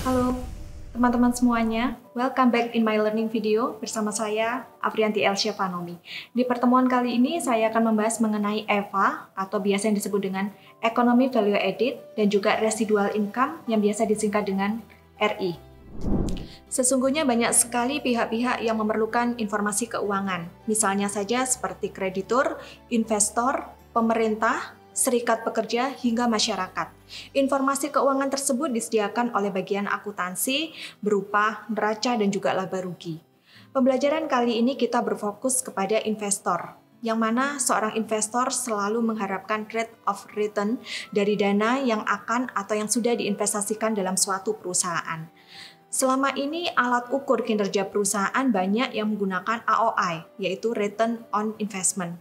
Halo teman-teman semuanya, welcome back in my learning video bersama saya Afrianti Elsya Fanomi. Di pertemuan kali ini saya akan membahas mengenai EVA atau biasa yang disebut dengan Economy Value Added dan juga Residual Income yang biasa disingkat dengan RI. Sesungguhnya banyak sekali pihak-pihak yang memerlukan informasi keuangan, misalnya saja seperti kreditur, investor, pemerintah, serikat pekerja, hingga masyarakat. Informasi keuangan tersebut disediakan oleh bagian akuntansi berupa neraca dan juga laba rugi. Pembelajaran kali ini kita berfokus kepada investor, yang mana seorang investor selalu mengharapkan rate of return dari dana yang akan atau yang sudah diinvestasikan dalam suatu perusahaan. Selama ini alat ukur kinerja perusahaan banyak yang menggunakan AOI, yaitu Return on Investment.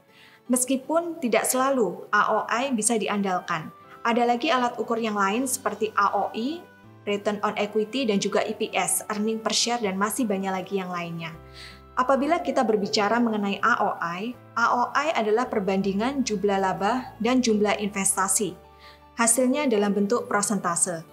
Meskipun tidak selalu AOI bisa diandalkan. Ada lagi alat ukur yang lain seperti AOI, Return on Equity, dan juga EPS, Earning per Share, dan masih banyak lagi yang lainnya. Apabila kita berbicara mengenai AOI, AOI adalah perbandingan jumlah laba dan jumlah investasi. Hasilnya dalam bentuk persentase.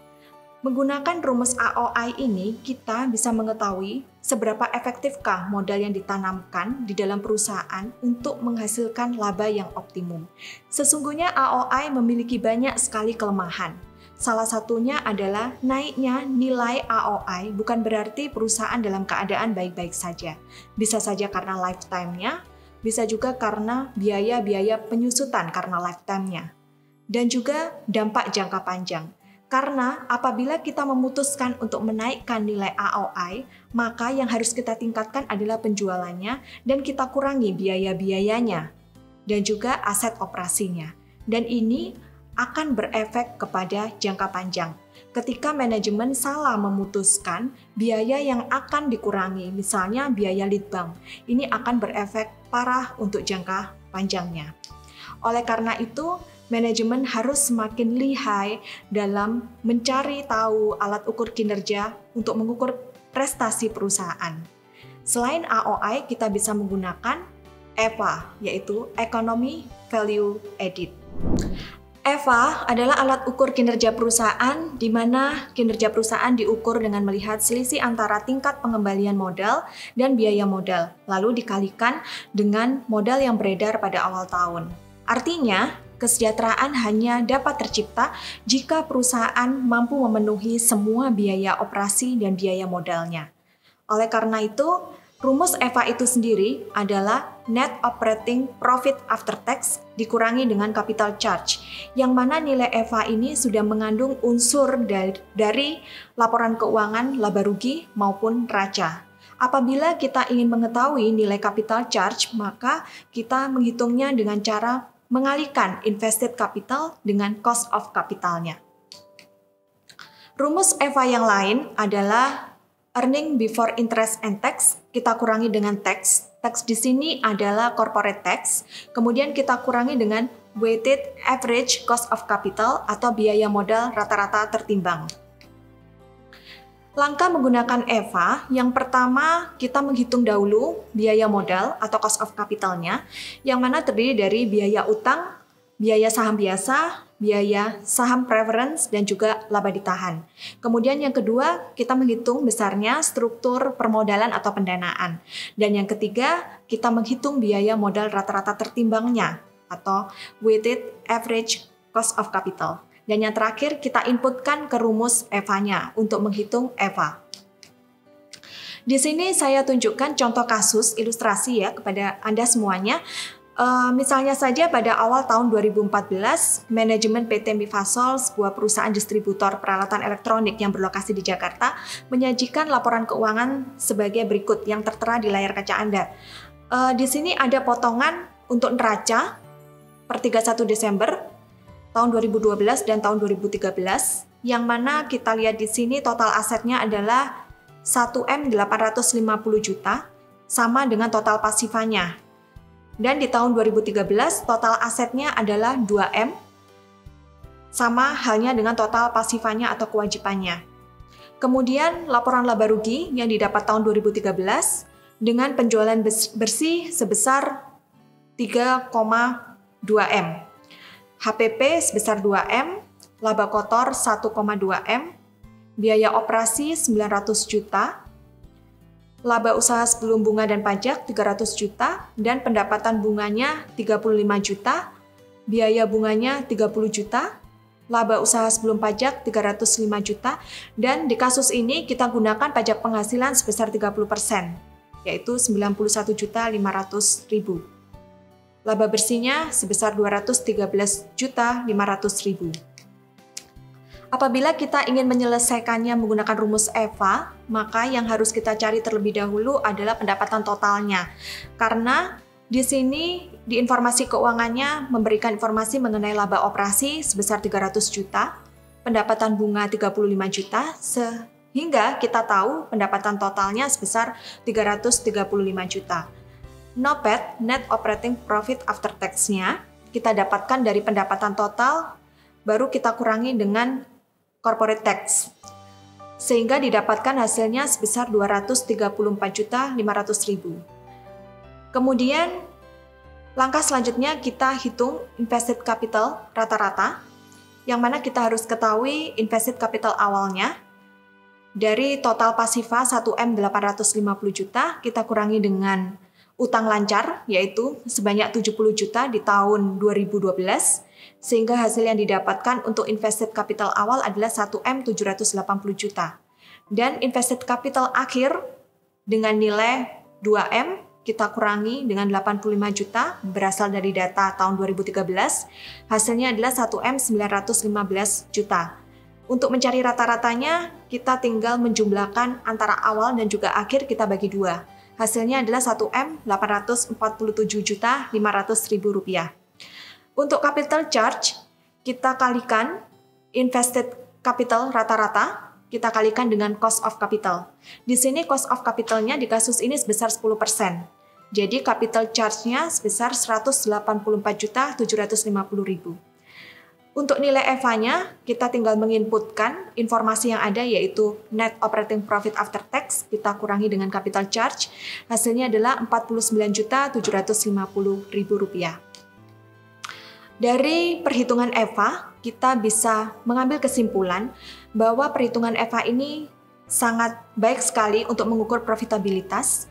Menggunakan rumus AOI ini, kita bisa mengetahui seberapa efektifkah modal yang ditanamkan di dalam perusahaan untuk menghasilkan laba yang optimum. Sesungguhnya AOI memiliki banyak sekali kelemahan. Salah satunya adalah naiknya nilai AOI bukan berarti perusahaan dalam keadaan baik-baik saja. Bisa saja karena lifetime-nya, bisa juga karena biaya-biaya penyusutan karena lifetime-nya. Dan juga dampak jangka panjang. Karena apabila kita memutuskan untuk menaikkan nilai AOI, maka yang harus kita tingkatkan adalah penjualannya dan kita kurangi biaya-biayanya dan juga aset operasinya. Dan ini akan berefek kepada jangka panjang. Ketika manajemen salah memutuskan biaya yang akan dikurangi, misalnya biaya lead bank, ini akan berefek parah untuk jangka panjangnya. Oleh karena itu, manajemen harus semakin lihai dalam mencari tahu alat ukur kinerja untuk mengukur prestasi perusahaan. Selain AOI, kita bisa menggunakan EVA, yaitu Economy Value Added. EVA adalah alat ukur kinerja perusahaan di mana kinerja perusahaan diukur dengan melihat selisih antara tingkat pengembalian modal dan biaya modal, lalu dikalikan dengan modal yang beredar pada awal tahun. Artinya, kesejahteraan hanya dapat tercipta jika perusahaan mampu memenuhi semua biaya operasi dan biaya modalnya. Oleh karena itu, rumus EVA itu sendiri adalah Net Operating Profit After Tax dikurangi dengan Capital Charge, yang mana nilai EVA ini sudah mengandung unsur dari laporan keuangan, laba rugi, maupun neraca. Apabila kita ingin mengetahui nilai Capital Charge, maka kita menghitungnya dengan cara mengalihkan invested capital dengan cost of capitalnya. Rumus EVA yang lain adalah Earning Before Interest and Tax, kita kurangi dengan tax. Tax di sini adalah corporate tax, kemudian kita kurangi dengan weighted average cost of capital atau biaya modal rata-rata tertimbang. Langkah menggunakan EVA, yang pertama kita menghitung dahulu biaya modal atau cost of capitalnya, yang mana terdiri dari biaya utang, biaya saham biasa, biaya saham preference, dan juga laba ditahan. Kemudian yang kedua, kita menghitung besarnya struktur permodalan atau pendanaan. Dan yang ketiga, kita menghitung biaya modal rata-rata tertimbangnya atau weighted average cost of capital. Dan yang terakhir, kita inputkan ke rumus EVA-nya untuk menghitung EVA. Di sini saya tunjukkan contoh kasus ilustrasi ya kepada Anda semuanya. Misalnya saja pada awal tahun 2014, manajemen PT Mifasol, sebuah perusahaan distributor peralatan elektronik yang berlokasi di Jakarta, menyajikan laporan keuangan sebagai berikut yang tertera di layar kaca Anda. Di sini ada potongan untuk neraca per 31 Desember tahun 2012 dan tahun 2013, yang mana kita lihat di sini total asetnya adalah 1.850 juta, sama dengan total pasifanya. Dan di tahun 2013, total asetnya adalah 2M, sama halnya dengan total pasifanya atau kewajibannya. Kemudian laporan laba rugi yang didapat tahun 2013 dengan penjualan bersih sebesar 3,2M. HPP sebesar 2M, laba kotor 1,2M, biaya operasi 900 juta, laba usaha sebelum bunga dan pajak 300 juta, dan pendapatan bunganya 35 juta, biaya bunganya 30 juta, laba usaha sebelum pajak 305 juta, dan di kasus ini kita gunakan pajak penghasilan sebesar 30%, yaitu 91.500.000. Laba bersihnya sebesar 213.500.000. Apabila kita ingin menyelesaikannya menggunakan rumus EVA, maka yang harus kita cari terlebih dahulu adalah pendapatan totalnya. Karena di sini di informasi keuangannya memberikan informasi mengenai laba operasi sebesar 300 juta, pendapatan bunga 35 juta, sehingga kita tahu pendapatan totalnya sebesar 335 juta. NOPAT, Net Operating Profit After Tax-nya, kita dapatkan dari pendapatan total, baru kita kurangi dengan corporate tax, sehingga didapatkan hasilnya sebesar 234.500.000. Kemudian, langkah selanjutnya kita hitung invested capital rata-rata, yang mana kita harus ketahui invested capital awalnya. Dari total pasifa 1M 850 juta, kita kurangi dengan utang lancar, yaitu sebanyak 70 juta di tahun 2012, sehingga hasil yang didapatkan untuk invested capital awal adalah 1M 780 juta. Dan invested capital akhir dengan nilai 2M kita kurangi dengan 85 juta berasal dari data tahun 2013, hasilnya adalah 1M 915 juta. Untuk mencari rata-ratanya, kita tinggal menjumlahkan antara awal dan juga akhir kita bagi dua. Hasilnya adalah 1M 847.500.000 rupiah. Untuk capital charge, kita kalikan invested capital rata-rata, kita kalikan dengan cost of capital. Di sini cost of capitalnya di kasus ini sebesar 10%. Jadi capital charge-nya sebesar 184.750.000. Untuk nilai EVA-nya, kita tinggal menginputkan informasi yang ada, yaitu net operating profit after tax, kita kurangi dengan capital charge, hasilnya adalah 49.750.000 rupiah. Dari perhitungan EVA, kita bisa mengambil kesimpulan bahwa perhitungan EVA ini sangat baik sekali untuk mengukur profitabilitas.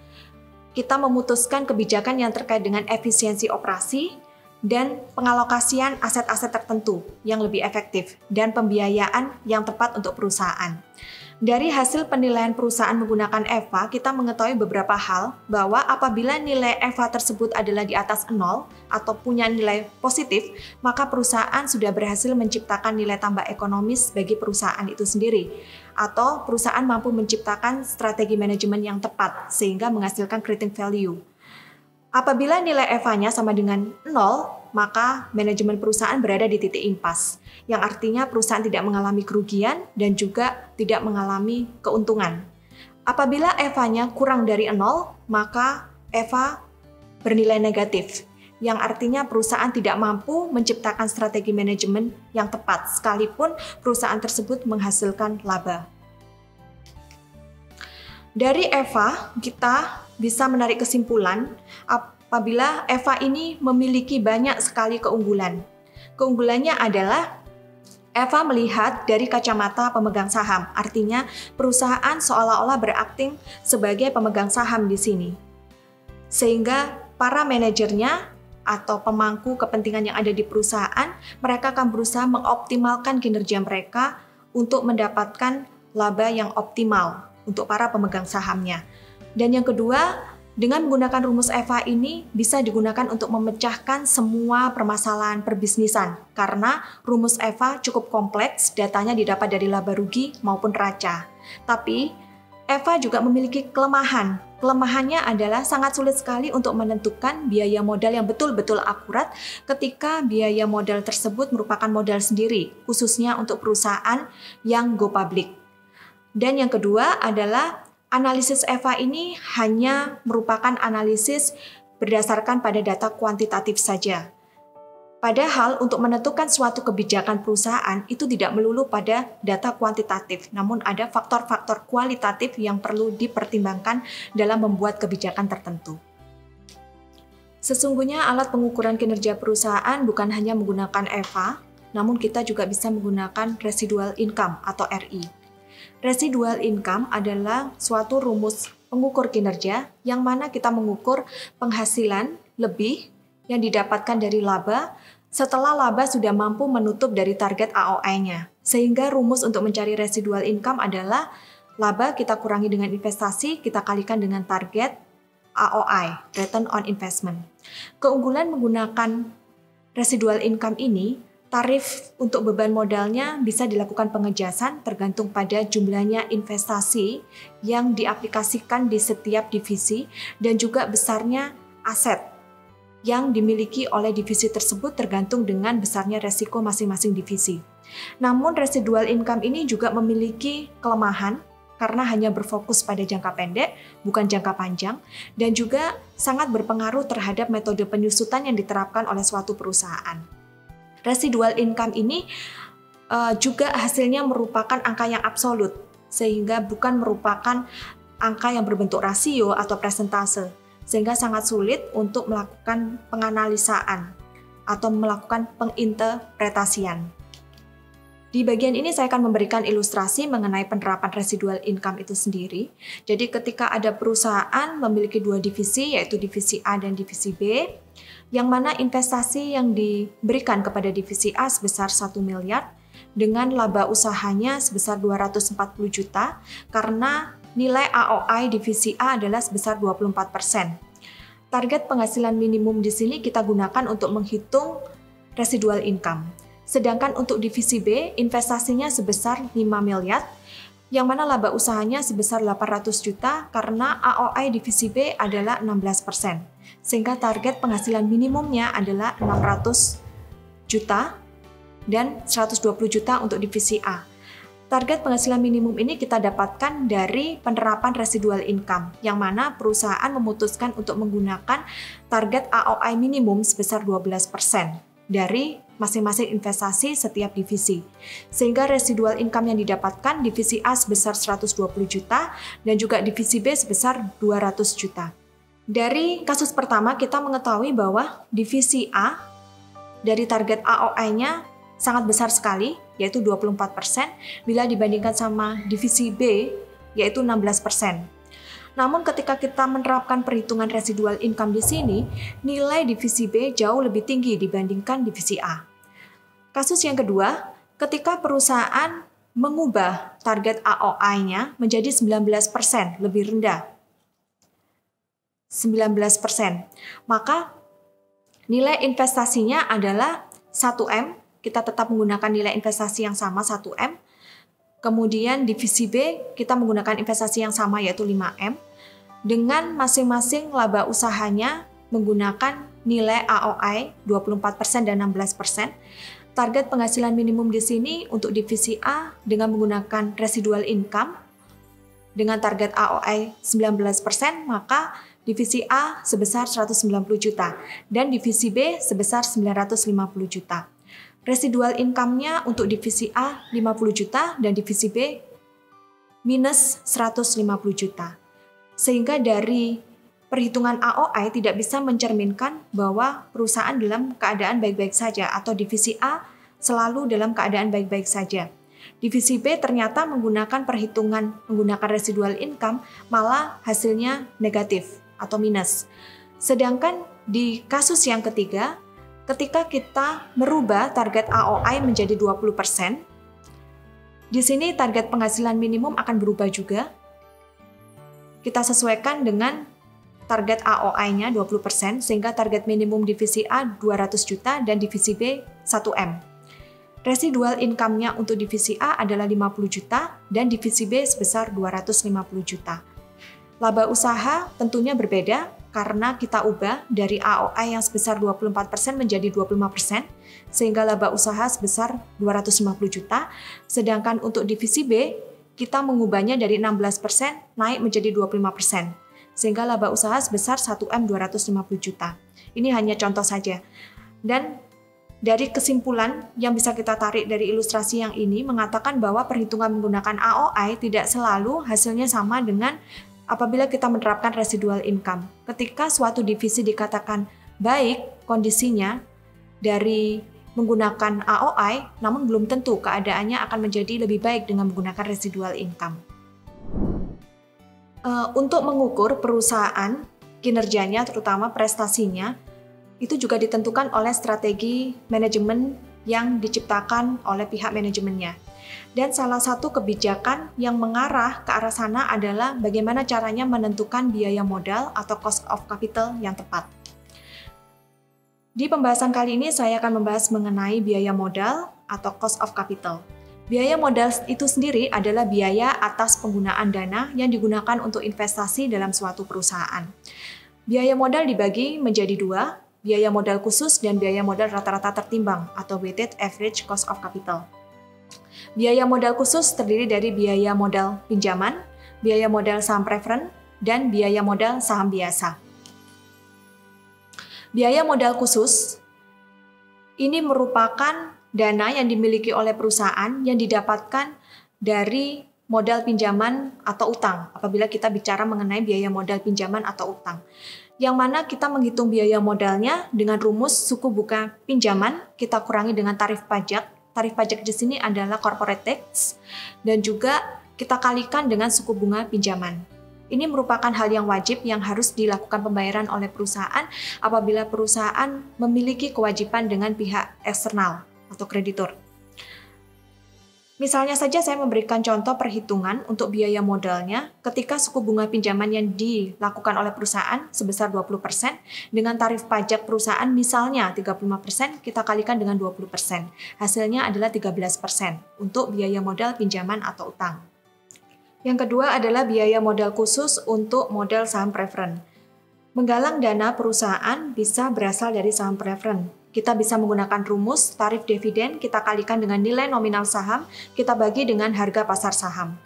Kita memutuskan kebijakan yang terkait dengan efisiensi operasi, dan pengalokasian aset-aset tertentu yang lebih efektif, dan pembiayaan yang tepat untuk perusahaan. Dari hasil penilaian perusahaan menggunakan EVA, kita mengetahui beberapa hal, bahwa apabila nilai EVA tersebut adalah di atas 0 atau punya nilai positif, maka perusahaan sudah berhasil menciptakan nilai tambah ekonomis bagi perusahaan itu sendiri, atau perusahaan mampu menciptakan strategi manajemen yang tepat sehingga menghasilkan creating value. Apabila nilai EVA-nya sama dengan 0, maka manajemen perusahaan berada di titik impas, yang artinya perusahaan tidak mengalami kerugian dan juga tidak mengalami keuntungan. Apabila EVA-nya kurang dari 0, maka EVA bernilai negatif, yang artinya perusahaan tidak mampu menciptakan strategi manajemen yang tepat, sekalipun perusahaan tersebut menghasilkan laba. Dari EVA, kita bisa menarik kesimpulan apabila EVA ini memiliki banyak sekali keunggulan. Keunggulannya adalah EVA melihat dari kacamata pemegang saham, artinya perusahaan seolah-olah berakting sebagai pemegang saham di sini. Sehingga para manajernya atau pemangku kepentingan yang ada di perusahaan, mereka akan berusaha mengoptimalkan kinerja mereka untuk mendapatkan laba yang optimal untuk para pemegang sahamnya. Dan yang kedua, dengan menggunakan rumus EVA ini bisa digunakan untuk memecahkan semua permasalahan perbisnisan, karena rumus EVA cukup kompleks, datanya didapat dari laba rugi maupun neraca. Tapi EVA juga memiliki kelemahan. Kelemahannya adalah sangat sulit sekali untuk menentukan biaya modal yang betul-betul akurat ketika biaya modal tersebut merupakan modal sendiri, khususnya untuk perusahaan yang go public. Dan yang kedua adalah analisis EVA ini hanya merupakan analisis berdasarkan pada data kuantitatif saja. Padahal untuk menentukan suatu kebijakan perusahaan itu tidak melulu pada data kuantitatif, namun ada faktor-faktor kualitatif yang perlu dipertimbangkan dalam membuat kebijakan tertentu. Sesungguhnya alat pengukuran kinerja perusahaan bukan hanya menggunakan EVA, namun kita juga bisa menggunakan residual income atau RI. Residual income adalah suatu rumus pengukur kinerja yang mana kita mengukur penghasilan lebih yang didapatkan dari laba setelah laba sudah mampu menutup dari target AOI-nya. Sehingga rumus untuk mencari residual income adalah laba kita kurangi dengan investasi, kita kalikan dengan target AOI, Return on Investment. Keunggulan menggunakan residual income ini, tarif untuk beban modalnya bisa dilakukan pengejasan tergantung pada jumlahnya investasi yang diaplikasikan di setiap divisi dan juga besarnya aset yang dimiliki oleh divisi tersebut tergantung dengan besarnya resiko masing-masing divisi. Namun residual income ini juga memiliki kelemahan karena hanya berfokus pada jangka pendek, bukan jangka panjang, dan juga sangat berpengaruh terhadap metode penyusutan yang diterapkan oleh suatu perusahaan. Residual income ini juga hasilnya merupakan angka yang absolut, sehingga bukan merupakan angka yang berbentuk rasio atau persentase, sehingga sangat sulit untuk melakukan penganalisaan atau melakukan penginterpretasian. Di bagian ini saya akan memberikan ilustrasi mengenai penerapan residual income itu sendiri. Jadi ketika ada perusahaan memiliki dua divisi, yaitu divisi A dan divisi B, yang mana investasi yang diberikan kepada divisi A sebesar 1 miliar dengan laba usahanya sebesar 240 juta karena nilai AOI divisi A adalah sebesar 24%. Target penghasilan minimum di sini kita gunakan untuk menghitung residual income. Sedangkan untuk divisi B, investasinya sebesar 5 miliar, yang mana laba usahanya sebesar 800 juta karena AOI divisi B adalah 16%. Sehingga target penghasilan minimumnya adalah 600 juta dan 120 juta untuk divisi A. Target penghasilan minimum ini kita dapatkan dari penerapan residual income, yang mana perusahaan memutuskan untuk menggunakan target AOI minimum sebesar 12% dari masing-masing investasi setiap divisi. Sehingga residual income yang didapatkan divisi A sebesar 120 juta dan juga divisi B sebesar 200 juta. Dari kasus pertama kita mengetahui bahwa divisi A dari target AOI-nya sangat besar sekali, yaitu 24%, bila dibandingkan sama divisi B, yaitu 16%. Namun ketika kita menerapkan perhitungan residual income di sini, nilai divisi B jauh lebih tinggi dibandingkan divisi A. Kasus yang kedua, ketika perusahaan mengubah target AOI-nya menjadi 19%, lebih rendah. 19%. Maka nilai investasinya adalah 1M, kita tetap menggunakan nilai investasi yang sama 1M. Kemudian divisi B kita menggunakan investasi yang sama yaitu 5M dengan masing-masing laba usahanya menggunakan nilai AOI 24% dan 16%. Target penghasilan minimum di sini untuk divisi A dengan menggunakan residual income dengan target AOI 19%, maka divisi A sebesar 190 juta dan divisi B sebesar 950 juta. Residual income-nya untuk divisi A 50 juta dan divisi B minus 150 juta. Sehingga dari perhitungan AOI tidak bisa mencerminkan bahwa perusahaan dalam keadaan baik-baik saja atau divisi A selalu dalam keadaan baik-baik saja. Divisi B ternyata menggunakan perhitungan menggunakan residual income malah hasilnya negatif atau minus. Sedangkan di kasus yang ketiga, ketika kita merubah target AOI menjadi 20%, di sini target penghasilan minimum akan berubah juga. Kita sesuaikan dengan target AOI-nya 20%, sehingga target minimum divisi A 200 juta dan divisi B 1M. Residual income-nya untuk divisi A adalah 50 juta dan divisi B sebesar 250 juta. Laba usaha tentunya berbeda karena kita ubah dari AOI yang sebesar 24% menjadi 25%, sehingga laba usaha sebesar 250 juta, sedangkan untuk divisi B, kita mengubahnya dari 16% naik menjadi 25%, sehingga laba usaha sebesar 1M 250 juta. Ini hanya contoh saja. Dan dari kesimpulan yang bisa kita tarik dari ilustrasi yang ini mengatakan bahwa perhitungan menggunakan AOI tidak selalu hasilnya sama dengan apabila kita menerapkan residual income. Ketika suatu divisi dikatakan baik kondisinya dari menggunakan AOI, namun belum tentu keadaannya akan menjadi lebih baik dengan menggunakan residual income. Untuk mengukur perusahaan, kinerjanya, terutama prestasinya, itu juga ditentukan oleh strategi manajemen yang diciptakan oleh pihak manajemennya. Dan salah satu kebijakan yang mengarah ke arah sana adalah bagaimana caranya menentukan biaya modal atau cost of capital yang tepat. Di pembahasan kali ini saya akan membahas mengenai biaya modal atau cost of capital. Biaya modal itu sendiri adalah biaya atas penggunaan dana yang digunakan untuk investasi dalam suatu perusahaan. Biaya modal dibagi menjadi dua, biaya modal khusus dan biaya modal rata-rata tertimbang atau weighted average cost of capital. Biaya modal khusus terdiri dari biaya modal pinjaman, biaya modal saham preferen, dan biaya modal saham biasa. Biaya modal khusus ini merupakan dana yang dimiliki oleh perusahaan yang didapatkan dari modal pinjaman atau utang. Apabila kita bicara mengenai biaya modal pinjaman atau utang, yang mana kita menghitung biaya modalnya dengan rumus suku bunga pinjaman kita kurangi dengan tarif pajak. Tarif pajak di sini adalah corporate tax dan juga kita kalikan dengan suku bunga pinjaman. Ini merupakan hal yang wajib yang harus dilakukan pembayaran oleh perusahaan apabila perusahaan memiliki kewajiban dengan pihak eksternal atau kreditur. Misalnya saja saya memberikan contoh perhitungan untuk biaya modalnya ketika suku bunga pinjaman yang dilakukan oleh perusahaan sebesar 20% dengan tarif pajak perusahaan misalnya 35%, kita kalikan dengan 20%. Hasilnya adalah 13% untuk biaya modal pinjaman atau utang. Yang kedua adalah biaya modal khusus untuk modal saham preferen. Menggalang dana perusahaan bisa berasal dari saham preferen. Kita bisa menggunakan rumus tarif dividen, kita kalikan dengan nilai nominal saham, kita bagi dengan harga pasar saham.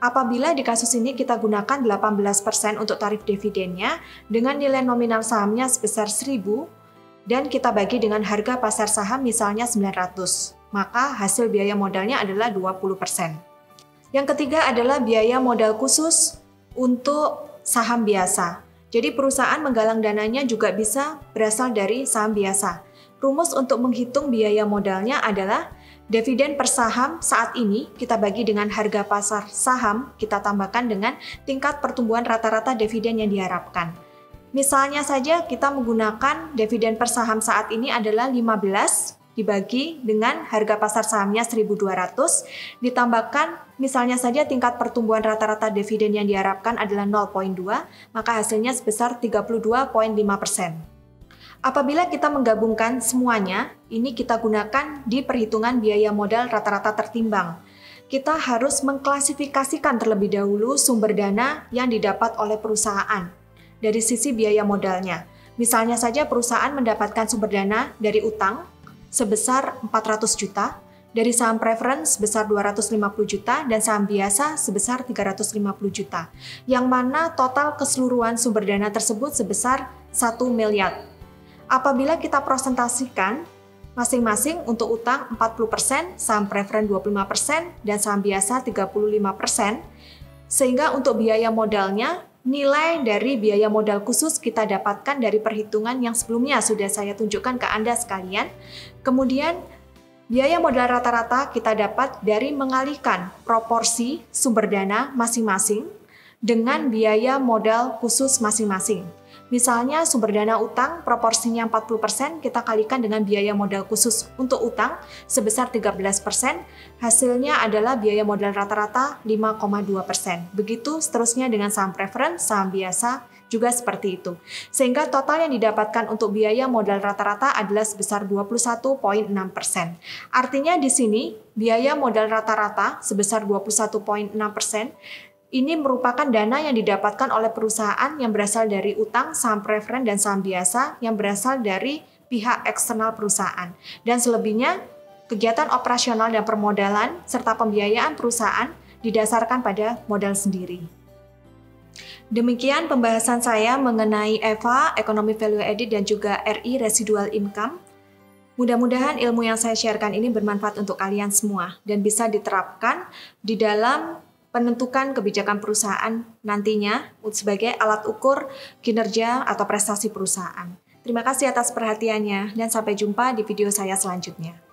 Apabila di kasus ini kita gunakan 18% untuk tarif dividennya, dengan nilai nominal sahamnya sebesar 1.000, dan kita bagi dengan harga pasar saham misalnya 900, maka hasil biaya modalnya adalah 20%. Yang ketiga adalah biaya modal khusus untuk saham biasa. Jadi perusahaan menggalang dananya juga bisa berasal dari saham biasa. Rumus untuk menghitung biaya modalnya adalah dividen per saham saat ini kita bagi dengan harga pasar saham, kita tambahkan dengan tingkat pertumbuhan rata-rata dividen yang diharapkan. Misalnya saja kita menggunakan dividen per saham saat ini adalah 15 dibagi dengan harga pasar sahamnya 1.200, ditambahkan misalnya saja tingkat pertumbuhan rata-rata dividen yang diharapkan adalah 0,2, maka hasilnya sebesar 32,5%. Apabila kita menggabungkan semuanya, ini kita gunakan di perhitungan biaya modal rata-rata tertimbang. Kita harus mengklasifikasikan terlebih dahulu sumber dana yang didapat oleh perusahaan dari sisi biaya modalnya. Misalnya saja perusahaan mendapatkan sumber dana dari utang sebesar 400 juta, dari saham preferen sebesar 250 juta, dan saham biasa sebesar 350 juta, yang mana total keseluruhan sumber dana tersebut sebesar 1 miliar. Apabila kita presentasikan masing-masing untuk utang 40%, saham preferen 25%, dan saham biasa 35%, sehingga untuk biaya modalnya, nilai dari biaya modal khusus kita dapatkan dari perhitungan yang sebelumnya sudah saya tunjukkan ke Anda sekalian. Kemudian, biaya modal rata-rata kita dapat dari mengalihkan proporsi sumber dana masing-masing dengan biaya modal khusus masing-masing. Misalnya sumber dana utang proporsinya 40%, kita kalikan dengan biaya modal khusus untuk utang sebesar 13%, hasilnya adalah biaya modal rata-rata 5,2%. Begitu seterusnya dengan saham preferen, saham biasa juga seperti itu. Sehingga total yang didapatkan untuk biaya modal rata-rata adalah sebesar 21,6%. Artinya di sini biaya modal rata-rata sebesar 21,6%. Ini merupakan dana yang didapatkan oleh perusahaan yang berasal dari utang, saham preferen, dan saham biasa yang berasal dari pihak eksternal perusahaan. Dan selebihnya, kegiatan operasional dan permodalan serta pembiayaan perusahaan didasarkan pada modal sendiri. Demikian pembahasan saya mengenai EVA, Economic Value Added, dan juga RI, Residual Income. Mudah-mudahan ilmu yang saya sharekan ini bermanfaat untuk kalian semua dan bisa diterapkan di dalam penentukan kebijakan perusahaan nantinya sebagai alat ukur kinerja atau prestasi perusahaan. Terima kasih atas perhatiannya dan sampai jumpa di video saya selanjutnya.